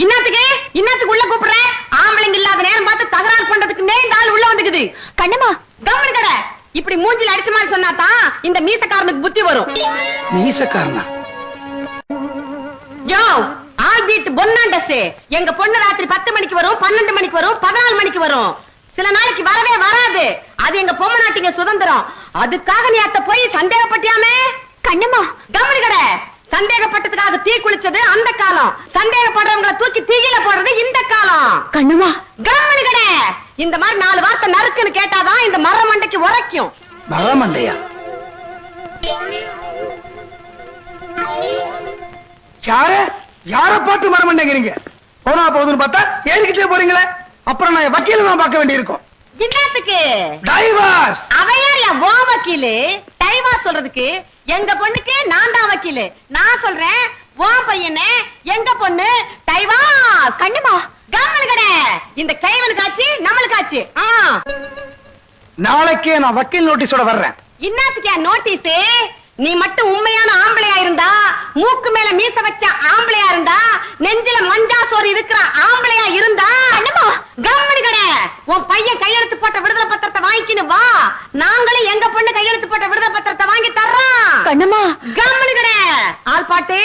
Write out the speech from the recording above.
இன்னத்துக்கு உள்ள கூப்பிடுற ஆம்பளைங்க இல்லாத நேரம் பார்த்து தகராறு பண்றதுக்கு நேர்ந்த ஆள் உள்ள வந்துக்குது. கண்ணம்மா கம்மன் கடை இப்படி மூஞ்சில அடிச்ச மாதிரி சொன்னாதான் இந்த மீசக்காரனுக்கு புத்தி வரும். மீசக்காரனா? யோ ஆல் பீட் பொன்னாண்டஸ். எங்க பொண்ணு ராத்திரி 10 மணிக்கு வரும், 12 மணிக்கு வரும், 14 மணிக்கு வரும். சில நாளைக்கு வரவே வராது. அது எங்க பொம்மை நாட்டிங்க சுதந்திரம். அதுக்காக நீ அத்த போய் சந்தேகப்பட்டியாமே? கண்ணம்மா கம்மன் கடை சந்தேகப்பட்டதுக்காக தீ குளிச்சது அந்த காலம். சந்தேகப்படுறவங்களை தூக்கி தீயில போடுறது இந்த காலம். கண்ணம்மா கம்மன் கடை இந்த மாதிரி 4 வார்த்தை நறுக்குன்னு கேட்டாதான் இந்த மர மண்டைக்கு உரைக்கும். மரமண்டையா? யார பார்த்து மரமண்டைங்கிறீங்க? போனா போகுதுன்னு பார்த்தா ஏறிக்கிட்டே போறீங்களே. அப்புறம் நான் வக்கீல தான் பார்க்க வேண்டியிருக்கும். என்னத்துக்கு டைவர்ஸ்? அவையாரியா ஓ வக்கீலு? டைவர்ஸ் சொல்றதுக்கு எங்க பொண்ணுக்கு நான் தான் வக்கீலு. நான் சொல்றேன் ஓ பையனே எங்க பொண்ணு டைவர்ஸ். கண்ணம்மா கம்மன் கடை இந்த கைவனுக்கு ஆச்சு நம்மளுக்கு ஆச்சு. நாளைக்கே நான் வக்கீல் நோட்டீஸோட வர்றேன். இன்னத்துக்கு நோட்டீஸ்? நீ மட்டும் உண்மையான ஆம்பளையா இருந்தா, மூக்கு மேல மீச வச்ச ஆம்பளையா இருந்தா, நெஞ்சில மஞ்சா சோறு இருக்கிற ஆம்பளையா இருந்தா, கம்மன் கடை உன் பையன் கையெழுத்து போட்ட விடுதலை பத்திரத்தை வாங்கிக்கின்னு வா. நாங்களும் எங்க பொண்ணு கையெழுத்து போட்ட விடுதலை பத்திரத்தை வாங்கி தர்றோம். கண்ணம்மா கம்மன் கடை ஆள் பாட்டு